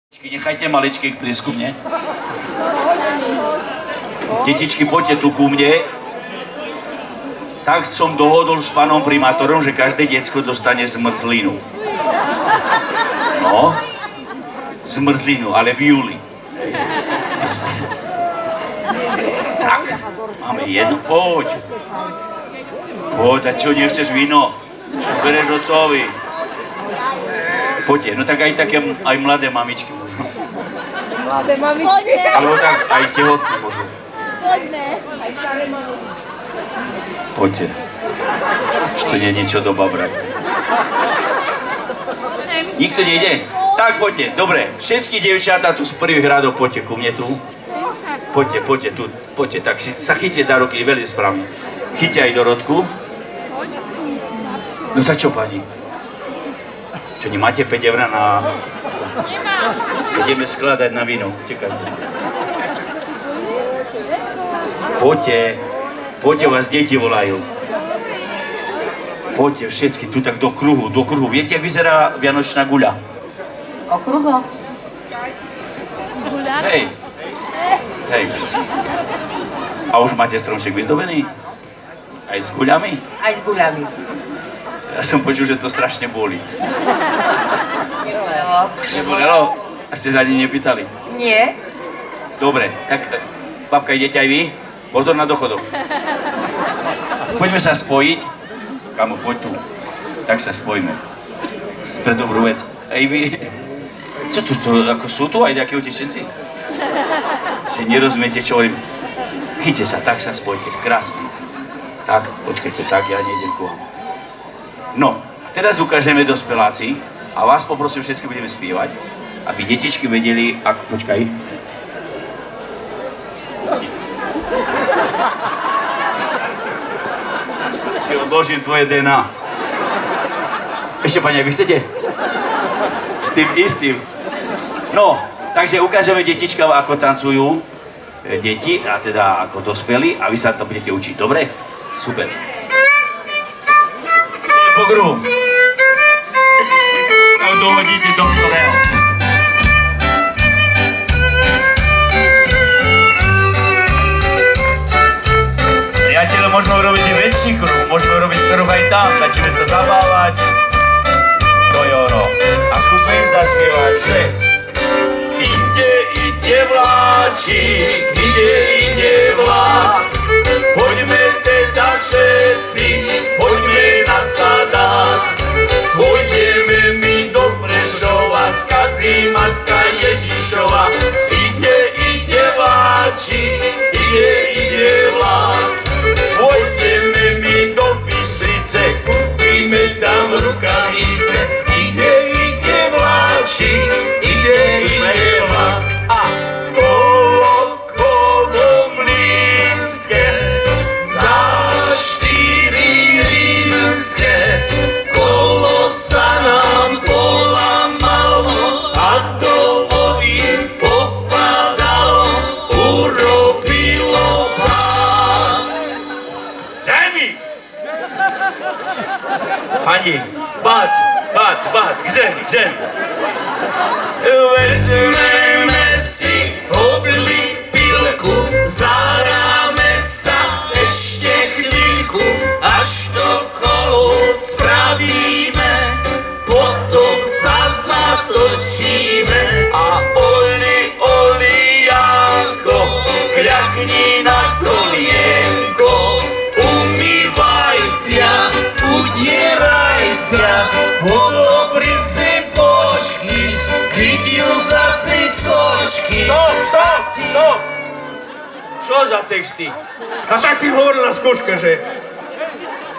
Nechajte maličkých blízku mne. Detičky, poďte tu ku mne. Tak som dohodol s pánom primátorom, že každé decko dostane zmrzlinu. No, zmrzlinu, ale v júli. Tak, máme jedno, poď. Poď, a čo, nechceš víno? Bereš otcovi. Poďte, no tak aj také, aj mladé mamičky môžu. Mladé mamičky. Alebo tak aj tehotné môžu. Poďme. Aj staré mamičky. Poďte. Už to nie je niečo do babrať. Nikto nejde? Tak poďte, dobre. Všetky dievčatá tu z prvých radov, poďte ku mne tu. Poďte, poďte tu, poďte, tak si sa chyťte za ruky, veľmi správne. Chyťte aj Dorotku. No tak čo, pani? Čo, nemáte 5 eur na... Nemám. Ideme skladať na víno, čekajte. Poďte, poďte, vás deti volajú. Poďte všetky tu tak do kruhu. Viete, jak vyzerá vianočná guľa? Okruho. Hej. Hej. A už máte stromček vyzdobený? Aj s guľami? Aj s guľami. Ja som počul, že to strašne boli. Nebolelo. Nebolelo? A ste sa ani nepýtali? Nie. Dobre, tak babka, idete aj vy? Pozor na dochodok. Poďme sa spojiť. Kamo, poď tu. Tak sa spojíme. Pre dobrú vec. Ej vy... Čo tu, ako sú tu aj nejakí utečenci? Si nerozumiete, čo hovorím. Chyťte sa, tak sa spojite. Krásne. Tak, počkajte, tak, ja nejdem ku vám. No, teraz ukážeme dospeláci a vás poprosím, všetky budeme spievať, aby detičky vedeli, ak... Počkaj. Si odložím tvoje DNA. Ešte, pani, ak vy chcete? S tým istým. No, takže ukážeme detičkám, ako tancujú deti, a teda ako dospelí, a vy sa to budete učiť, dobre? Super. Po kruhu. Tak dohodíte do ktorého. Priateľe, môžeme urobiť väčší kruh, môžeme urobiť kruh aj tam, začneme sa zabávať. To je ono. A skúsme im zaspievať, že ide vláčik, ide vlák. Poďme teda všetci, poďme na sadák. Pôjdeme my do Prešova, skazí Matka Ježišova. Ide vláčik, ide vlák. Pôjdeme my do Bystrice, kúpime tam rukavice. Ide vláčik, ide vlák. A kolo mlynské, za 4 rímske, kolo sa nám polamalo a do vody popadalo, urobilo pác. Zemi! Pani, bác, k zemi. Vezmeme si oblípilku, zaráme sa ešte chvíľku, až to kolo spravíme, potom sa zatočíme a Oli, Janko, kľakni na kolienko, umývaj sa, udieraj sa, podobri si počky, chyť ju za cicočky. Stop! Čo za texty? A tak si hovoril na skúške, že?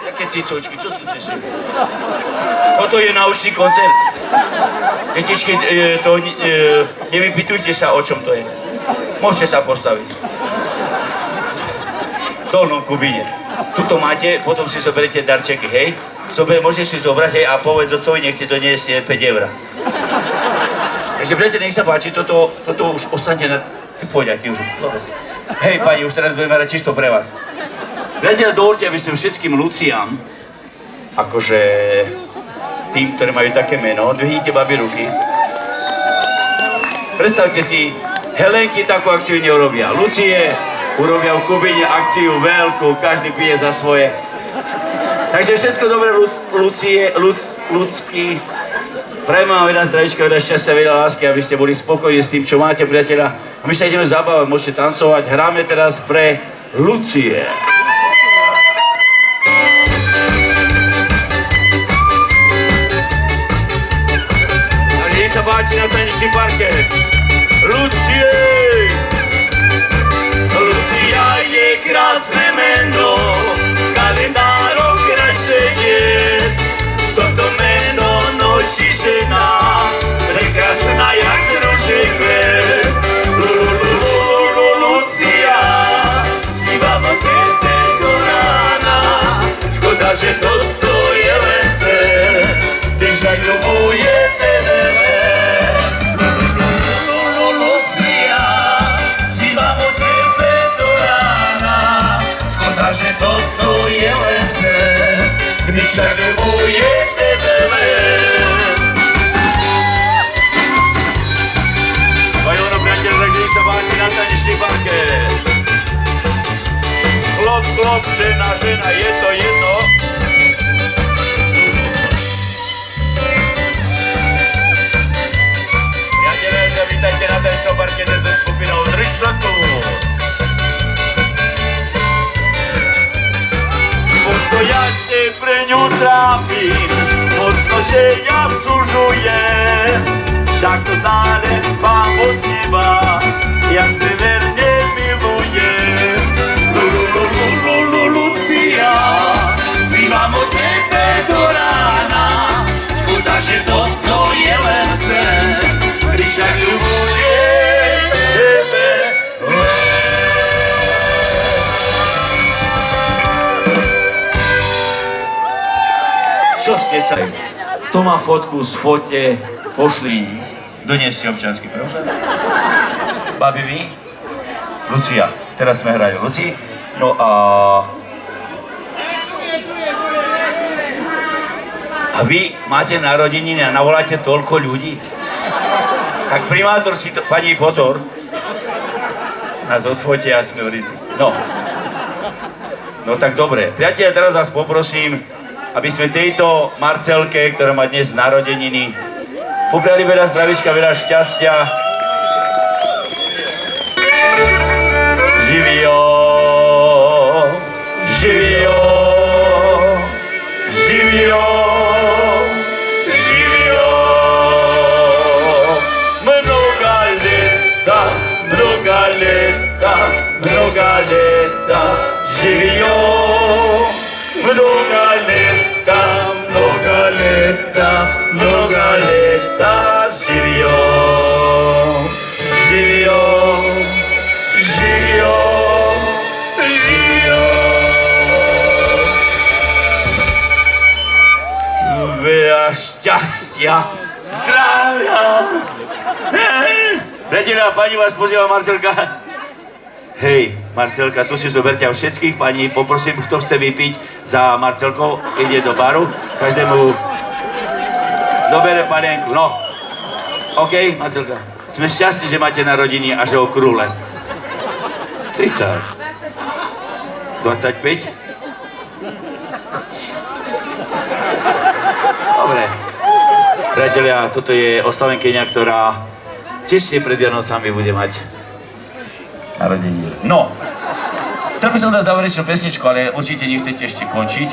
Jaké cicočky, čo tu teším? Toto je naučný koncert. Detičky, nevypytujte sa, o čom to je. Môžete sa postaviť. V dolnom kubíne. Tuto máte, potom si zoberiete darčeky, hej? Môžeš si zobrať, hej, a povedz otcovi, nech ti doniesie 5 eur. Takže, priateľ, nech sa páči, toto už ostaňte na... Ty poď, ty už... Hej, pani, už teraz budeme hrať čisto pre vás. Priateľ, dovolte, aby sme všetkým Luciám, akože tým, ktorí majú také meno, dvihnite babi ruky. Predstavte si, Helenky takú akciu neurobia. Lucie urobia v Kubine akciu veľkú, každý pije za svoje. Takže všetko dobré, ľudský. Prajem vám veľa zdravíčka, veľa šťastia, veľa lásky, aby ste boli spokojní s tým, čo máte, priateľa. A my sa ideme zabávať, môžete tancovať. Hráme teraz pre Lucie. Takže nech sa páči na tanečný parket. Lucie! Lucia je krásne meno, kalendárom krajšie nie. Toto meno nosí žena, prekrásna jak ruží kvet. Lucia, zpívám o tebe do rána. Škoda, že toto je len sen, když tak ľubuje tebe len. Lucia, zpívám o tebe do rána. Škoda, že toto je len sen, když tak ľubuje tebe len. Vajono, priateľ, tak nech sa páči na tanečný parket. Chlop, žena, je to jedno. Priateľe, vítajte na tanečnom parkete so skupinou Tričlatu. Možno ja się pre ňu trápim, možno, že ja vsužujem, však to stále Pán Boh z neba, ja severne milujem. Lucia, zpívám o tebe do rána, škoda, že toto je len sen, když tak ľubujem tebe len. Čo ste sa... Kto má fotku z fote, pošli. Donieste občiansky preukaz. Babi, vy? Lucia. Teraz sme hrajú Lucii. No a... A vy máte narodeniny a navoláte toľko ľudí? Tak primátor si to... Pani, pozor. Nás odfotia a sme v rici. No. No tak dobre. Priatelia, teraz vás poprosím, aby sme tejto Marcelke, ktorá má dnes narodeniny, popriali veľa zdravíčka, veľa šťastia. Živio, živio, živio, živio. Mnoga leta, mnoga leta, mnoga leta, živio. Mnoga leta, mnoga leta, mnoga leta, živio, živio, živio, živio. Veľa šťastia, zdravia. Priatelia, pani vás pozýva Marcelka. Hej, Marcelka, tu si zoberte všetkých pani, poprosím, kto chce vypiť za Marcelkou, ide do baru, každému zobere panienku, no. OK, Marcelka, sme šťastní, že máte narodiny a že okrúhle. 30. 25. Dobre. Priatelia, toto je oslavenkyňa, ktorá tesne pred Vianocami bude mať narodeniny. No, chcel by som dať záverečnú pesničku, ale určite nechcete ešte končiť.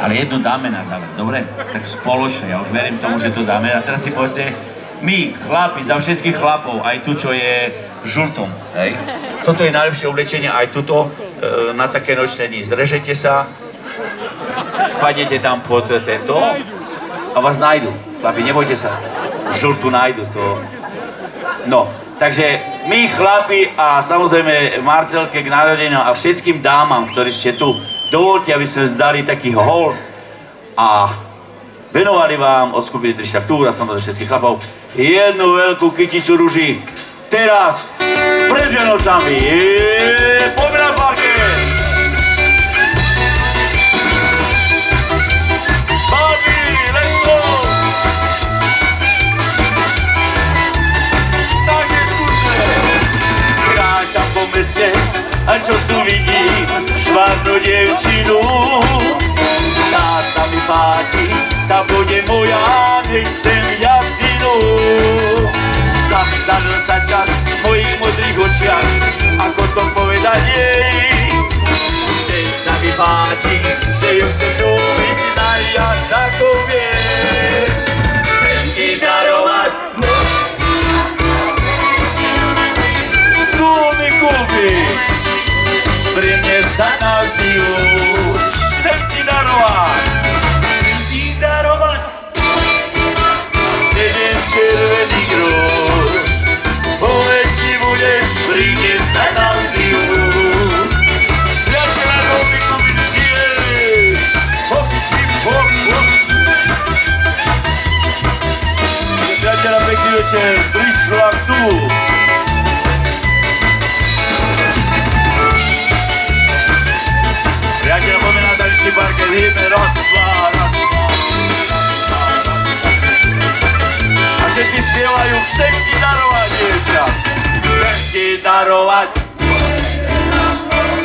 Ale jednu dáme na záver, dobre? Tak spoločne, ja už verím tomu, že to dáme. A teraz si povedzte, my, chlapi, za všetkých chlapov, aj tu, čo je v žltom, hej? Toto je najlepšie oblečenie, aj tuto, na také nočné dni. Zrežete sa, spadnete tam pod tento a vás nájdu. Chlapi, nebojte sa, žltu nájdu, to... No. Takže my chlapi a samozrejme Marcelke k narodeniu a všetkým dámam, ktorí ste tu, dovolte, aby sme vzdali taký hold a venovali vám od skupiny Tričlatu a samozrejme všetkých chlapov jednu veľkú kyticu ruží. Teraz, pred Vianocami, poďme na parket! Babi, let's go! páči, tá bude moja, nechcem ja vždynu. Zastavil sa čas v mojich modrých očiach, ako to povedať jej. Že sa mi páči, že ju chcem ľúbiť najviac ako vie. Chcem ti darovať kúpi, kúpi, pri mne sa navždy už. Chcem ti darovať, sedem červených rúž. Povedz, či budeš pri mne sa navždy už. Priateľa, kúpi, kúpi, žiej, hop, hip, hop, hop. Priateľa, pekný večer, prišla tu. Priateľa, poďme na tanečný parket, hýbme, raz, dva. A všetci spievajú, chcem ti darovať, dievča. Chcem ti darovať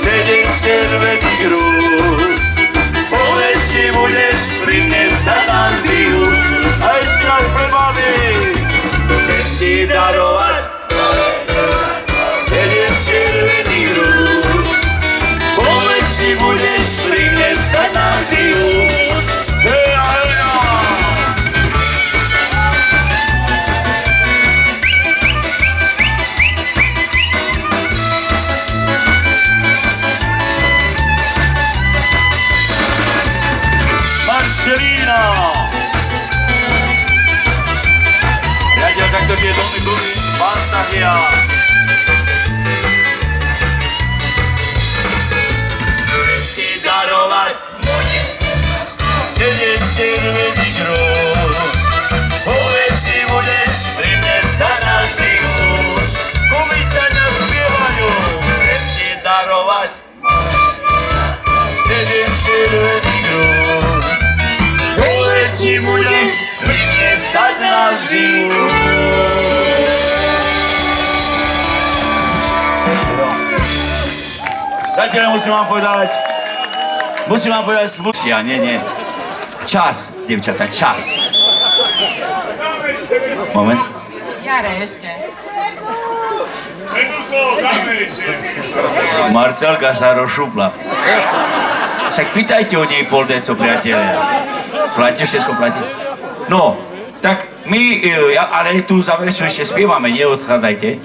sedem červených rúž. Povedz, či budeš pri mne sa navždy už. A ešte raz pre mami. Chcem ti darovať sedem červených rúž. Povedz, či budeš pri mne sa navždy už. Heja, heja. Marcelina! Priateľ, takto tie domy boli Fantasia. Chcem ti darovať sedem červených rúž. Povedz, či budeš pri mne sa navždy už. Kumičania spievajú. Chcem ti darovať sedem červených rúž. Povedz, či budeš pri mne stať navždy už. Zatiaľ musím vám povedať ja, nie. Čas, dievčatá, čas. Moment. Jare ešte. Marcelka sa rozšupla. Však pýtajte o nej pol deco, priatelia. Platí, všetko platí. No, tak my, ale tu záverečnú ešte spievame, neodchádzajte.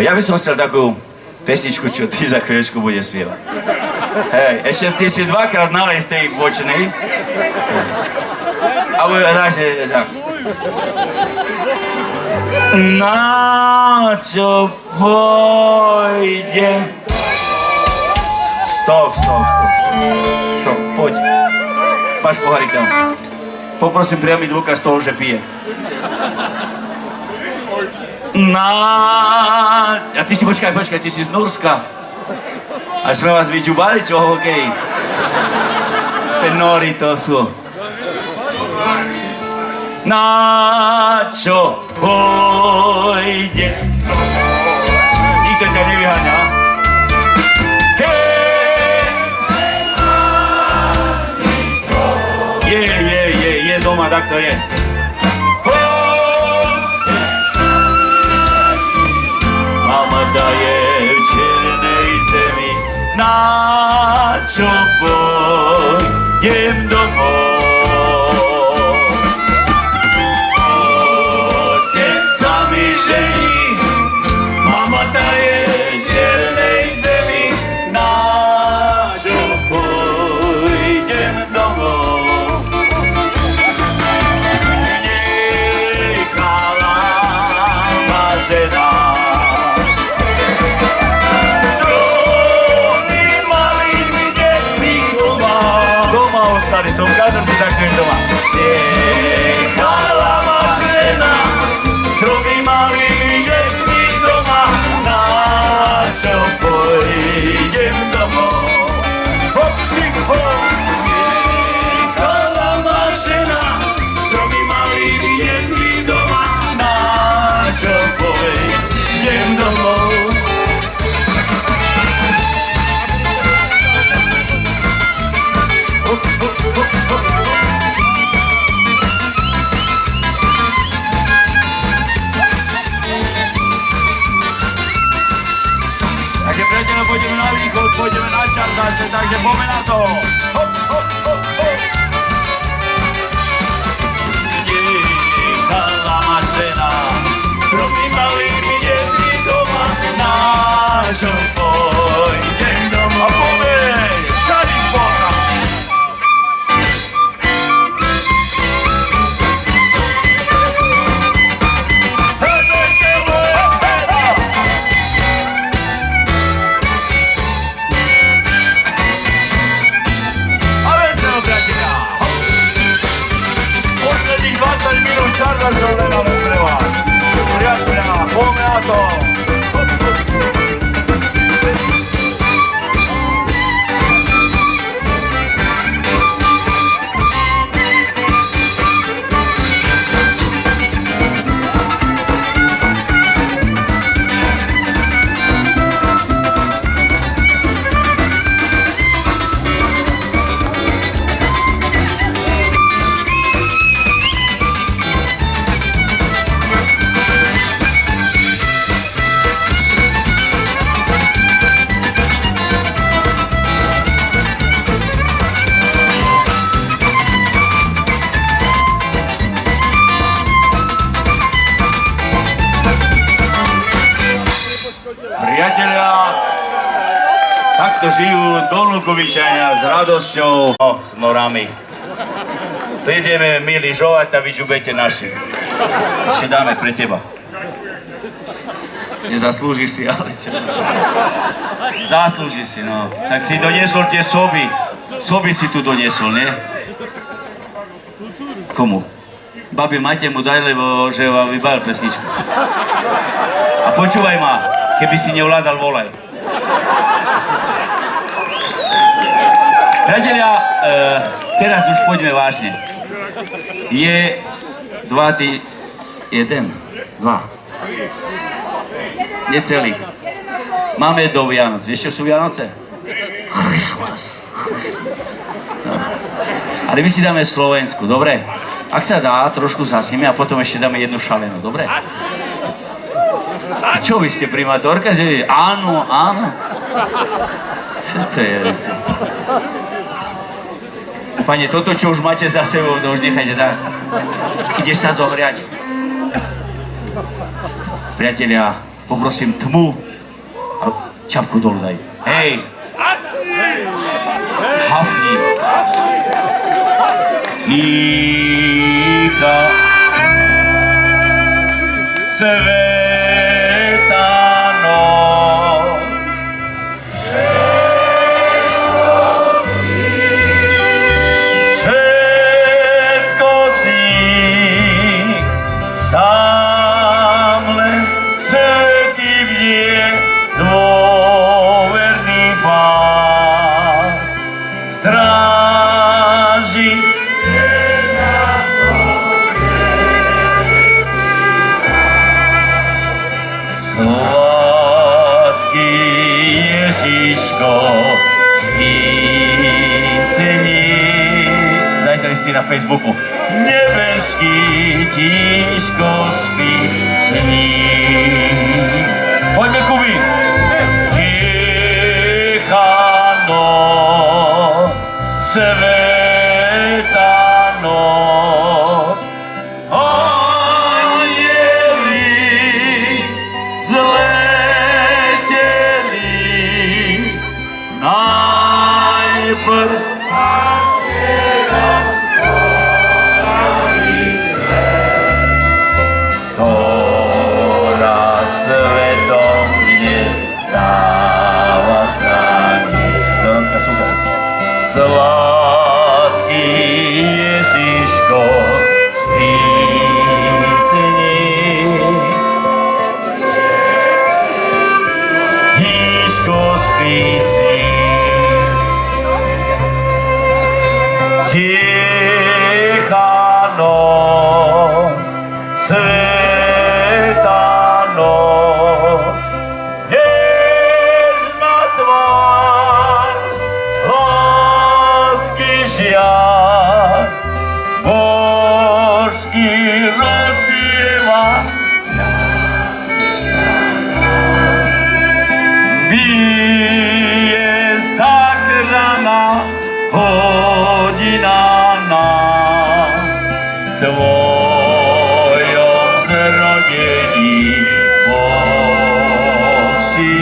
Ja by som chcel takú pesničku, čo ty za chvíľečku budeš spievať. Hej, ešte ty si dvakrát nalej z tej bočnej. A bude začne, tak. Na čo pôjdem? Stop, poď. Máš pohárik tam. Poprosím priamy dôkaz toho, že pije. A ty si počkaj, ty si z Norska. A sme vás vyčúbali, čo hokej? Ten Nori to sú. Na čo pôjde? Nikto ťa nevyháňa? Je doma, tak to je. Mama daje v černej zemi, na čo pôjdem domov. Otec sa mi žení, mama daje v černej zemi, na čo pôjdem domov. Nechala ma žena, som každý Takže poďme na to. Hop, hop, hop, hop. Jechala mašina, stromy malými detmi doma, nášho pôjdem domov. A poďme, šali Boha. Posledných 20 minút čarna zrovna pre vás. Priatelia, poďme na to. Priatelia, takto žijú Dolnúkovičania s radosťou, s norami. Prídeme my lyžovať a vy žubete naši. Ešte dáme pre teba. Nezaslúžiš si, ale čo? Zaslúžiš si, no. Však si doniesol tie soby. Soby si tu doniesol, nie? Komu? Babi, majte mu daj, lebo že vám vybavil pesničku. A počúvaj ma. Keby si nevládal, volaj. Priatelia, teraz už poďme vážne. Je 2 necelý. Máme do Vianoc. Vieš, čo sú Vianoce? Christmas. No. Ale my si dáme Slovensku, dobre? Ak sa dá, trošku zasneme a potom ešte dáme jednu šalenú, dobre? A čo, vy ste primátorka, že áno, áno? Čo to je? Pane, toto, čo už máte za sebou, to už nechajte tak. Ideš sa zohriať. Priatelia, poprosím tmu a čapku dolu daj. Hej! Hafni! Ticha sveta noc, všetko sní, sám len svetý bdie, dôverný Pán stráži. Sladký Ježiško, spísení. Zajtra si na Facebooku. Nebeský tíško spísení. Poďme, Kuby. Tichá noc, sveta noc, najprv naspievam chvály sves, ktorá svetom dnes dáva zánis. Doronka, super. Sladký Ježiško, spísení. Tíško spísení. Tichá noc, sveta noc, nežná tvár, lásky žiar, božský rozsieva, bije záchrana. tvojom zrodení Boh si.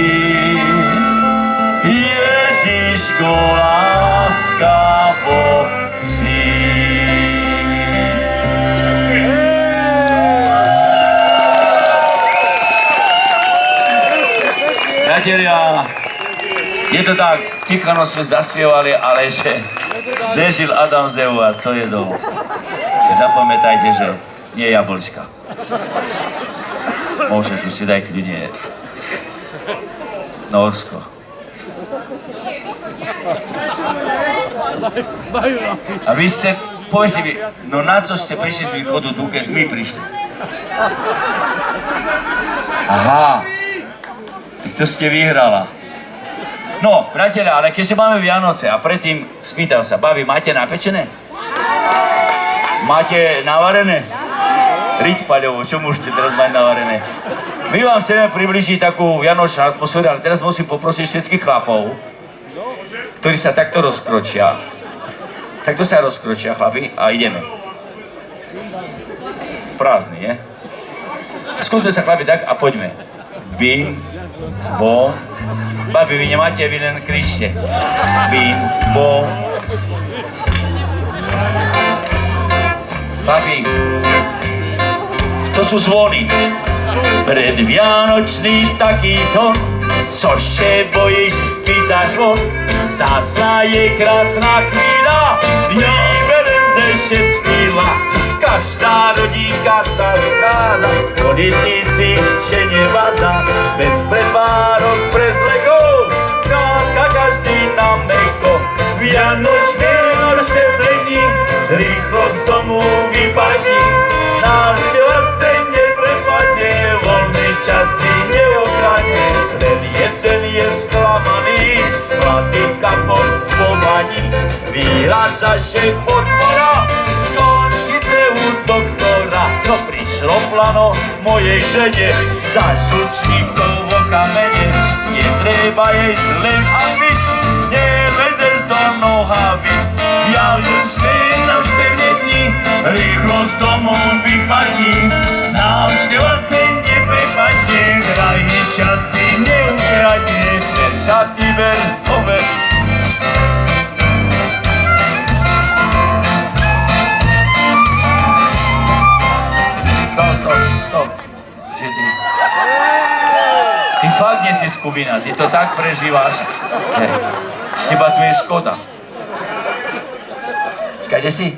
Ježiško, láska Boh si. Priatelia, je to tak, Tichano sme zaspievali, ale že zežil Adam z Evu a co je dolu. Si zapamätajte, že nie jablčka. Môžeš už si daj kľudne Norsko. A vy ste, povedzte mi, no na co ste prišli z východu tu, keď my prišli? Aha, tak to ste vyhrala. No, priatelia, ale keďže máme Vianoce a predtým spýtam sa, babi, máte napečené? Máte navarené? Riť paľovú, čo môžete teraz mať navarené? My vám chceme približiť takú vianočnú atmosféru, ale teraz musím poprosiť všetkých chlapov, ktorí sa takto rozkročia. Takto sa rozkročia, chlapi, a ideme. Prázdny, je? Skúsme sa, chlapi, tak a poďme. Bim, bom. Babi, vy nemáte, vy len kričte. Bim, bom. Chlapi, to sú zvony. Predvianočný taký son, což se bojíš písaš von. Zácná je krásná chvíľa, výberem ze všetkýma. Každá rodinka sa schádza, konitníci še nevadza. Bez prepárok, bez lekov, krátka každý na meko. Vianočné nočné dní, rýchlo z domu vypadni. Návštevať se neprepadne, voľný čas si neokradne. Len jeden je sklamaný, mladý kapot pomaní. Vyhláša, že potvora skončice u doktora. No prišlo plano mojej žene, za žučníkov o kamene. Netreba jej len a byť, nevedeš do nohaví. Vianočné návštevné dni, rýchlo z domu vypadni. Návštevať se neprepadne, drahý čas si neukradne. Len šaty ber, over. Stop. Že ty fakt nie si skupina, ty to tak prežíváš. Teba tu je škoda. Skade si?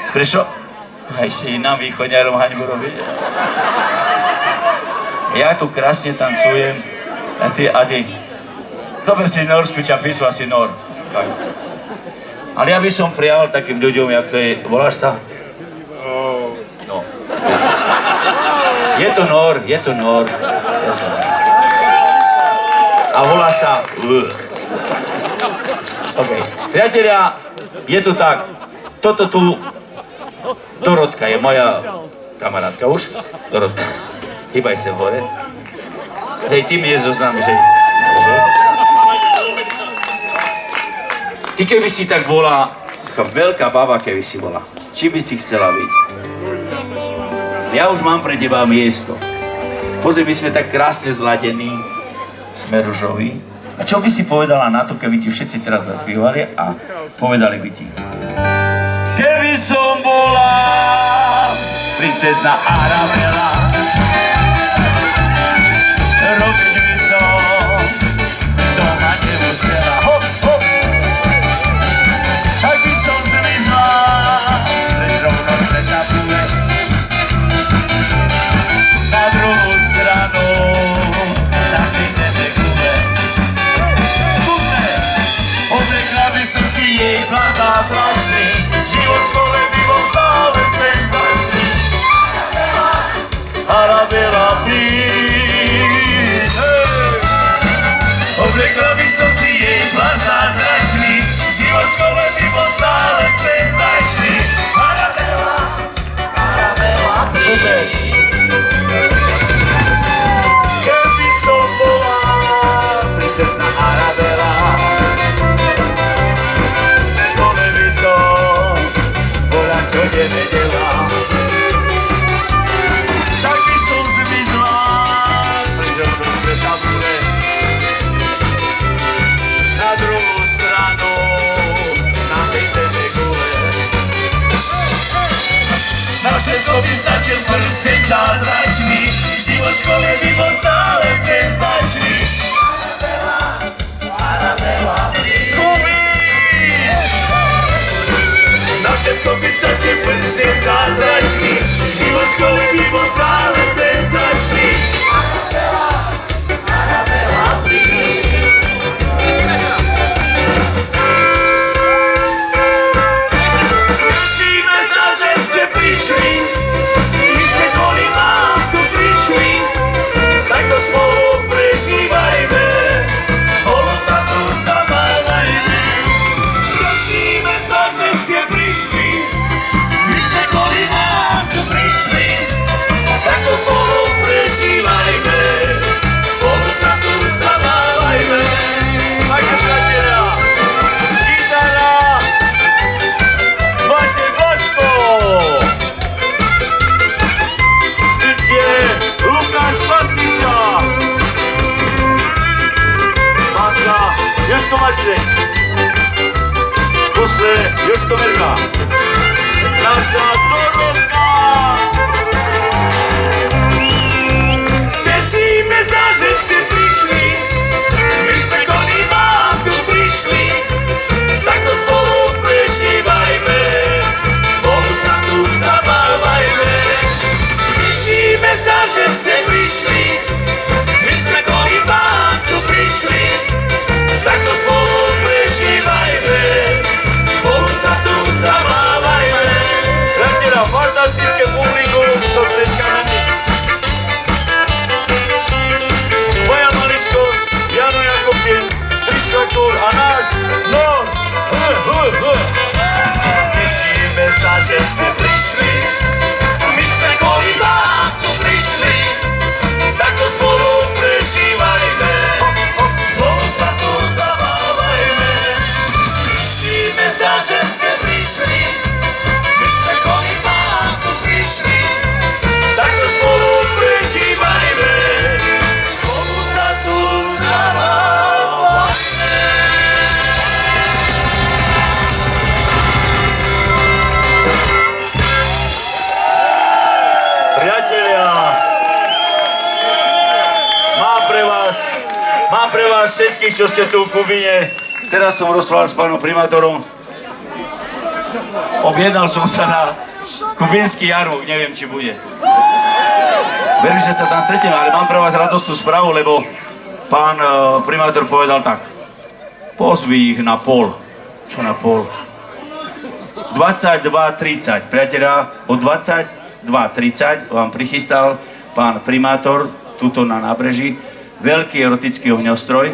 Sprešo? A ešte i nám východňarom haňbu robiť. Ja tu krásne tancujem. A ty. Zober si norskú čapicu, asi nor. Tak. Ale ja by som prijal takým ľuďom, jak to je, voláš sa? No. Je to nor. A volá sa OK. Priatelia, je to tak. Toto tu, Dorotka je moja kamarátka už. Dorotka, hýbaj sa hore. Hej, ty mi je zoznam, že... Ty keby si tak bola, taká veľká baba, keby si bola, či by si chcela byť? Ja už mám pre teba miesto. Pozri, my sme tak krásne zladení, sme ružoví. A čo by si povedala na to, keby ti všetci teraz zaspívali a povedali by ti? Keby som bola princezna Arabela, robiť by som doma nemusela. Hop, hop. Tak by som zmizla, lež rovno pretapuje na druhú stranu našej zeme kule. Skúsme, oblekla by som si jej plán zázračný, život v škole by bol stále senzačný. všetko by stačil prsten zázračný, život v škole by bol stále senzačný. Arabela, Kubín! Na všetko by stačil prsten zázračný, život v škole by bol stále senzačný. Arabela, tešíme sa, že ste prišli, my sme kvôli vám tu prišli, tak to spolu prežívajme, spolu sa tu zabávajme. Tešíme sa, že ste prišli, my sme kvôli vám tu prišli, tak to spolu prežívajme, spolu sa tu zabávajme. Takže priatelia, gitara, Vate Vaško, bicie Lukáš Pastiča, Máska Jožko Maček, posle Jožko Merka, naša Dorovka. Tešíme sa, že ste prišli, my sme kvôli vám tu prišli, tak to spolu prežívajme, spolu sa tu zabávajme. Tešíme sa, že ste prišli, my sme kvôli vám tu prišli, tak to spolu prežívajme, spolu sa tu zabávajme. Priatelia, fantastické publikum, to dneska není. Moja maličkosť, Jano Jakobčín, Krišakúr a náš Lord. Tešíme sa, že ste prišli, my sme kvôli vám tu prišli, tak to spolu prežívajme, spolu sa tu zabávajme. Tešíme sa, že ste prišli, my sme kvôli vám tu prišli, tak to spolu prežívajme, spolu sa tu zabávajme. Priatelia, mám pre vás všetkých, čo ste tu v Kubíne. Teraz som rozprával s pánom primátorom. Objednal som sa na kubínsky jarmok, neviem, či bude. Verím, že sa tam stretneme, ale mám pre vás radostnú správu, lebo pán primátor povedal tak. Pozvi ich na pol. Čo na pol? 22:30. Priatelia, o 22:30 vám prichystal pán primátor tuto na nábreží veľký erotický ohňostroj.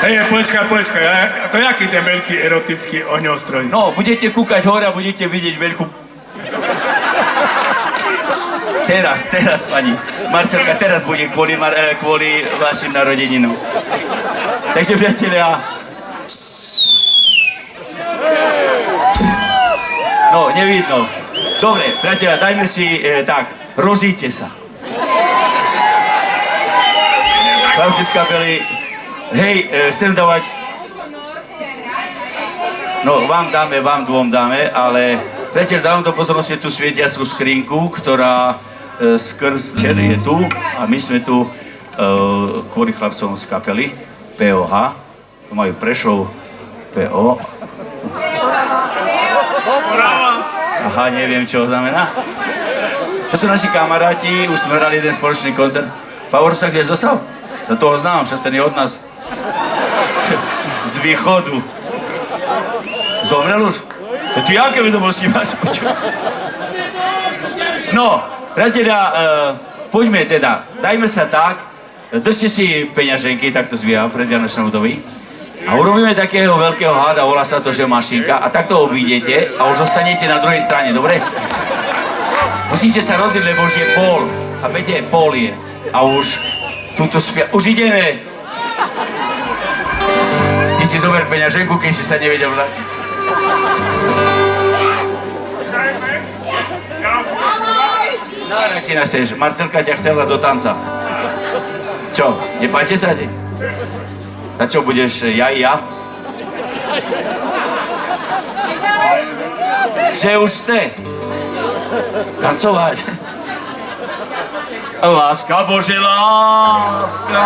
Hej, počkaj, a to jaký ten veľký erotický ohňostroj? No, budete kúkať hore a budete vidieť veľkú... Teraz, pani Marcelka, teraz bude kvôli vašim narodeninom. Takže, priatelia... No, nevidno. Dobre, priatelia, dajme si tak, rozdíte sa. Chlapci z kapely, hej, chcem dávať... No, vám dvom dáme, ale priateľ, dávam do pozornosti tú svietiacu skrinku, ktorá skrz čer je tu a my sme tu kvôli chlapcom z kapely POH, to majú Prešov PO. Aha, neviem, čo znamená. To sú naši kamaráti, už sme hrali jeden spoločný koncert. Pavor sa kde zostal? Za toho znám, však ten je od nás. Z východu. Zomrel už? To ty jaké vedomosti máš? No, priatelia, poďme teda, dajme sa tak, držte si peňaženky, takto zvíjam, pred Vianočnou období. A urobíme takého veľkého háda, volá sa to, že mašinka, a takto obídete a už ostanete na druhej strane, dobre? Musíte sa rozdiť, lebo už je pol, chápete? Pol je. A už tuto už ideme. Ty si zober peňaženku, keď si sa nevedel vrátiť. No, radši naseješ. Marcelka ťa chcela do tanca. Čo, nepáči sa ti? A čo, budeš ja i ja? Že už ste? Tancovať. Láska, Bože, láska.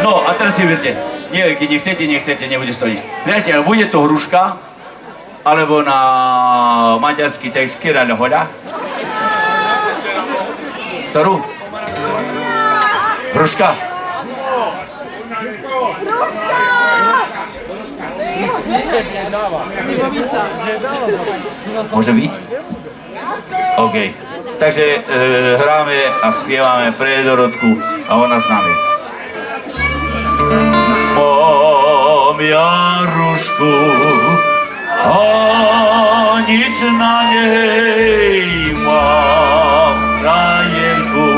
No a teraz si viete, nie, keď nechcete, nebudeš to nič. Priateľ, bude to hruška, alebo na maďarský text Kiraľ Hoľa. Ktorú? Hruška. Môže byť? OK. Takže hráme a spievame pre Dorotku a ona s nami. Mám ja rušku a nič na nej mám frajerku.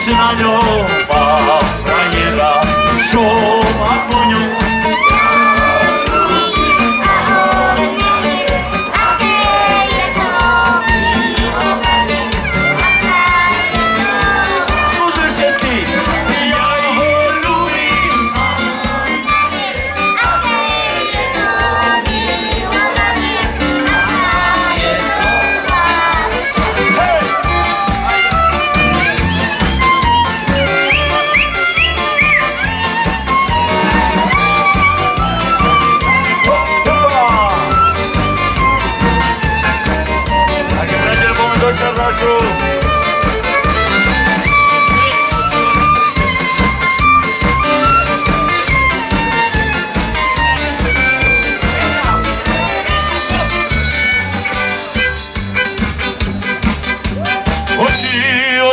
Na ňom mám frajera, čo má koňu. Skúsme všetci, ja ho ľúbim.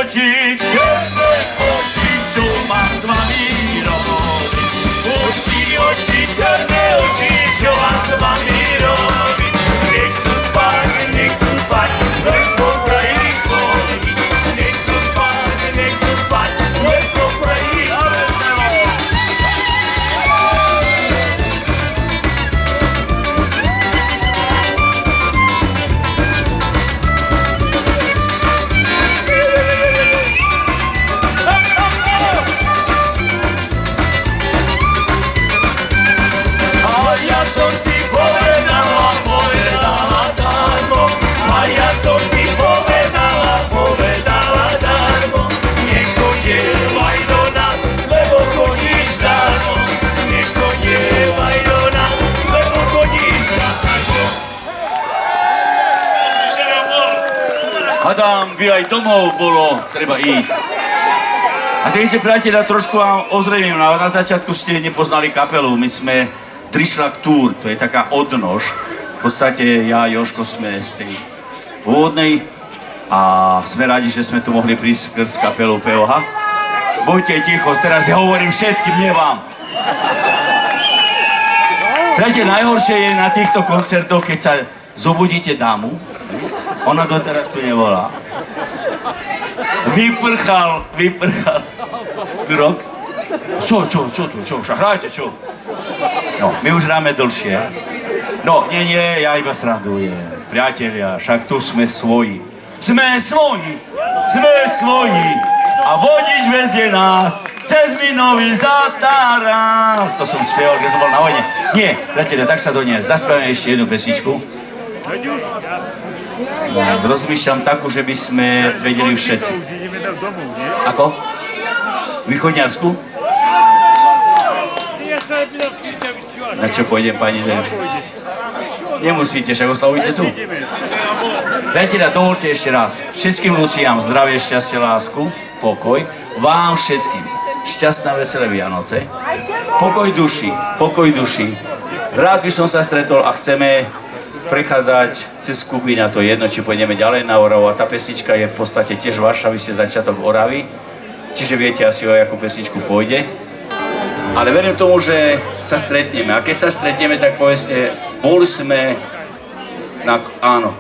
Oči, černé oči, čo mám s vami robiť? Oči, černé oči, čo mám s vami robiť? Nechcú spať, len po kraji chodiť. Nechcú spať, len po kraji chodiť. Som ti povedala darmo. A ja som ti povedala darmo. Nechodievaj do nás, lebo chodíš darmo. Nechodievaj do nás, lebo chodíš darmo. Hadám, by aj domov bolo treba ísť. A že ešte, priatelia, trošku vám ozrejmím. Na začiatku ste nepoznali kapelu. My sme Trišľak Túr, to je taká odnož. V podstate ja a Jožko sme z tej pôvodnej a sme radi, že sme tu mohli prísť skrz kapelu POH. Buďte ticho, teraz ja hovorím všetkým, nie vám. Viete, najhoršie je na týchto koncertoch, keď sa zobudíte dámu, ona doteraz tu nevolá. Vyprchal krok. Čo, však hrajte, čo? No, my už hráme dlhšie. No, nie, ja iba srandujem. Priatelia, však tu sme svoji. Sme svoji! A vodič vezie nás cez minový Zataras. To som spieval, keď som bol na vojne. Nie, priatelia, tak sa do nej. Zaspievame ešte jednu pesničku. No, rozmýšľam takú, že by sme vedeli všetci. Ako? Východňarsku? Na čo pôjdem, pani Žens? Nemusíte, však oslavíte tu. Priatelia, dovolte ešte raz. Všetkým Luciám zdravie, šťastie, lásku, pokoj. Vám všetkým šťastné, veselé Vianoce. Pokoj duši. Rád by som sa stretol a chceme prechádzať cez skupina, to je jedno, či pôjdeme ďalej na Oravu. A tá pesnička je v podstate tiež vaša, vy ste začiatok Oravy. čiže viete asi, o akú pesničku pôjde. Ale verím tomu, že sa stretneme. A keď sa stretneme, tak povedzte, boli sme na... Áno.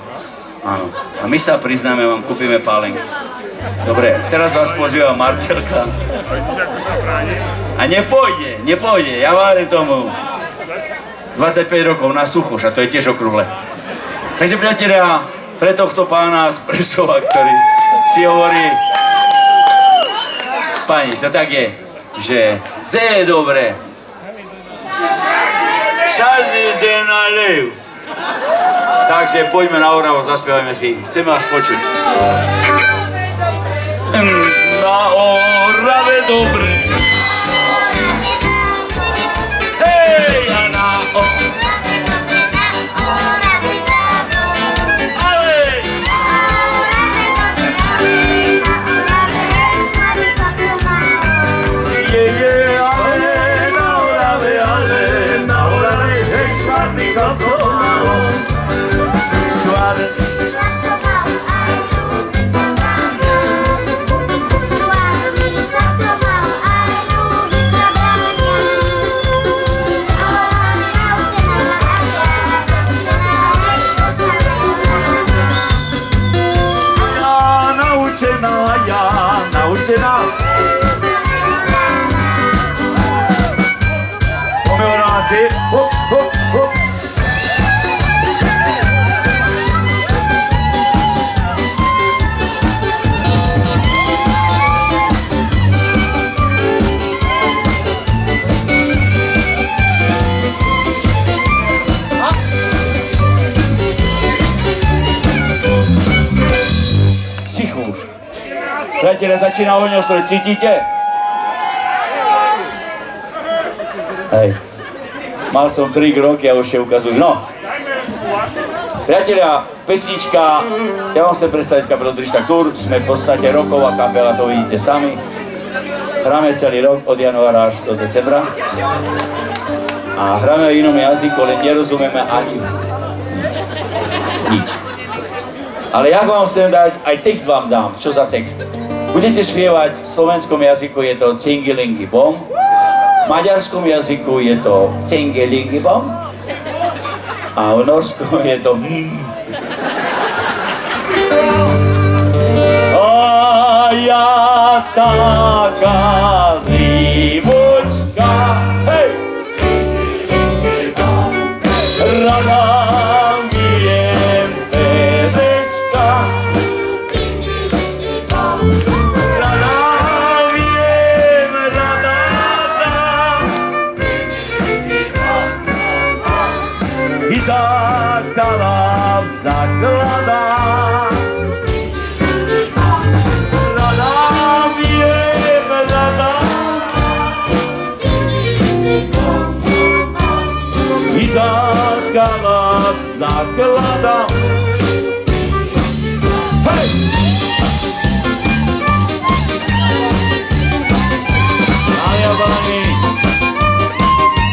A my sa priznáme, vám kúpime pálenky. Dobre, teraz vás pozýva Marcelka. A nepôjde, ja varím tomu. 25 rokov na Suchoš, a to je tiež okrúhle. Takže priatelia, pre tohto pána z Prešova, ktorý si hovorí, pani, to tak je, že C je dobré. Šazíte na liv. Takže poďme na Oravu, zaspievajme si, chceme vás počuť. Na Orave dobre. Hej, a na naučená. Pomeoráci, hop, hop, hop. Priatelia, začína ohňostroj, cítite? Hej, mal som 3 roky a už je ukazujú. No, priatelia, pesnička, ja vám chcem predstaviť kapelu Drištak Tour, sme v podstate roková kapela, to vidíte sami. Hráme celý rok, od januára až do decembra. A hráme v inom jazyku, len nerozumieme ani nič. Ale ja vám chcem dať, aj text vám dám, čo za text. Budete spievať, v slovenskom jazyku je to Cingilingi bom, v maďarskom jazyku je to Cingilingi bom a v norskom je to A ja taká zimočka, hej! Rada mijem pevečka, i zaktala zaklada. Rada viem, rada i zaktala zaklada. Hej! A ja pani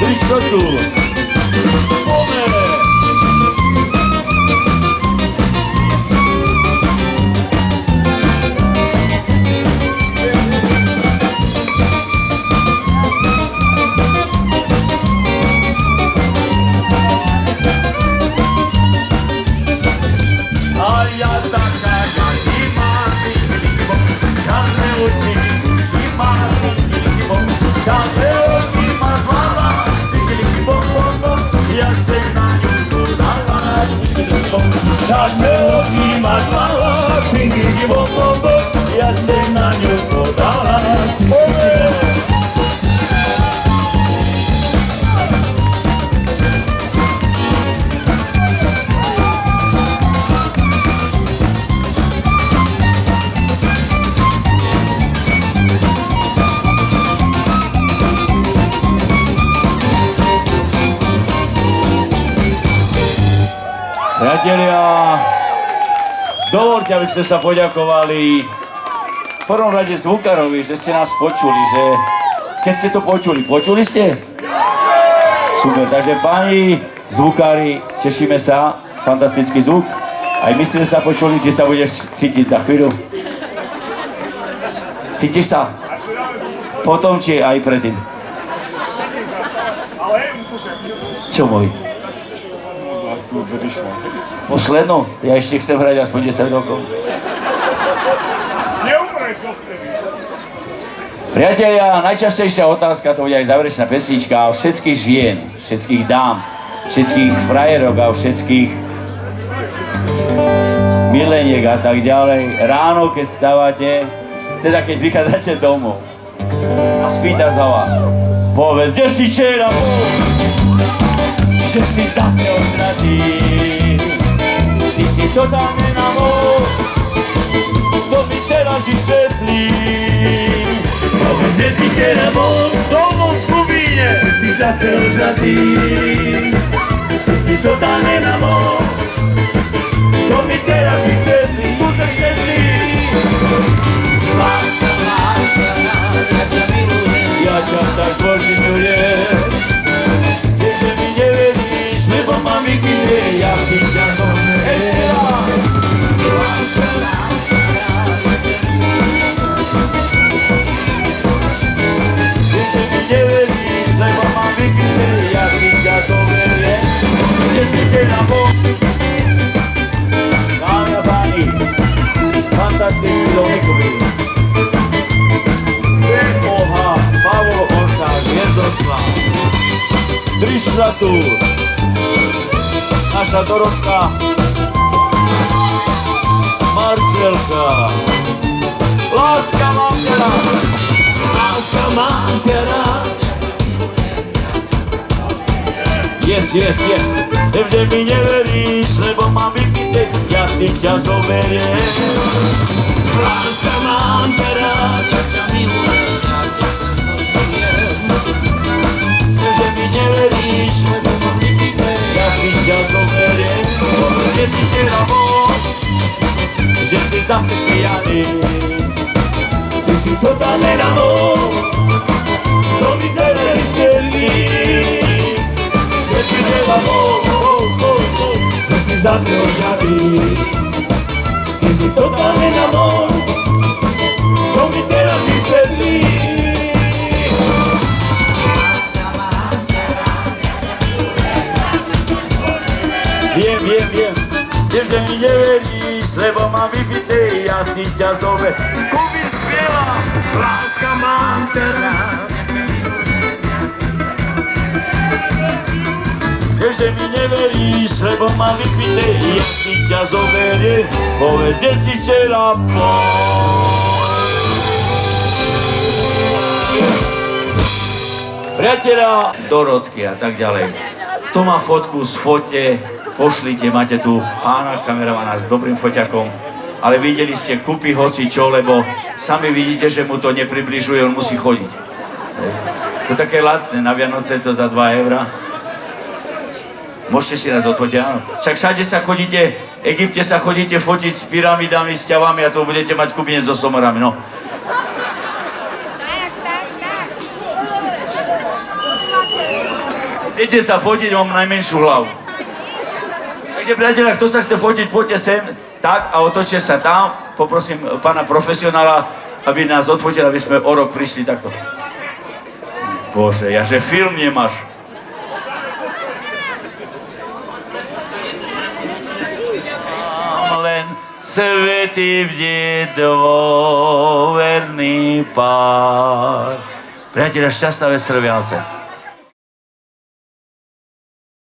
Drištak Tour. Čarné oči máš mala, cingilingi bom bom bom, ja se na ňu podala. Priatelia, dovoľte, aby ste sa poďakovali v prvom rade zvukárovi, že ste nás počuli, že keď ste to počuli ste? Super, takže páni zvukári, tešíme sa, fantastický zvuk. Aj my ste sa počuli, ty sa budeš cítiť za chvíľu. Cítiš sa? Potom či aj predtým? Čo môj? Poslednú? Ja ešte chcem hrať aspoň 10 rokov. Neumreš dovtedy. Priatelia, najčastejšia otázka, to bude aj záverečná pesnička, a všetkých žien, všetkých dám, všetkých frajerok a všetkých mileniek a tak ďalej. Ráno, keď stávate, teda keď prichádzate domov a spýta za vás, povedz, kde si včera bol, že si zase ožratý, ty si totálne na moc, to mi teraz vysvetlí. Povedz, kde si včera bol, domov v Kubíne, si zase ožratý. Ty si totálne na moc, to mi teraz vysvetlí, vysvetlí. Láska, láska, ja ťa milujem, Ja ťa tak zboží milujem, keďže mi neveríš, lebo ma vykryje, ja si ťa zoberiem. Ešte raz! láska, láska, Keďže mi neveríš, lebo ma vykryje, ja si ťa zoberiem. Kde si včera bol? Dámy a páni, fantastický Domikovi. POH, Pavol Oršák, Jezoslav. Prišla tu naša Dorotka, Marcelka. Láska mám ťa rád, láska, mám ťa rád. yes. Viem, že mi neveríš, lebo mám vykryté, ja si ťa zoberiem. Láska, mám ťa rád, ja ťa milujem, ja ťa milujem. Viem, že mi neveríš, lebo mám vykryté, ja si ťa zoberiem. Kde si včera bol, že si zase pijaný, Ty si totálne na moc, to mi zrejme vysvetlí. kde si včera bol, že si zase ožratý. Ty si totálne na moc, to mi teraz vysvetlí. Viem. Viem, že mi neveríš, lebo mám vypité, ja si ťa zoberiem. Kubín spieva, Láska, mám ťa rád. viem, že mi neveríš, lebo mám vypité, ja si ťa zoberiem. Povedz, kde si včera bol. Priatelia, Dorotky a tak ďalej. Kto má fotku, sfoťte, pošlite, máte tu pána kameramana s dobrým foťakom, ale videli ste, kúpi hoci čo, lebo sami vidíte, že mu to nepribližuje, on musí chodiť. To je také lacné, na Vianoce to za 2 eurá. Môžete si nás odfotiť, áno. Však všade sa chodíte, v Egypte sa chodíte fotiť s pyramidami, s ťavami a to budete mať Kubine so somorami, no. Chcete sa fotiť, mám najmenšiu hlavu. Takže priateľa, kto sa chce fotiť, poďte sem, tak a otočte sa tam. Poprosím pána profesionála, aby nás odfotil, aby sme o rok prišli takto. Bože, ja že film nemáš. Len svätý bdie dôverný pár. Priateľa, šťastná veselé Vianoce.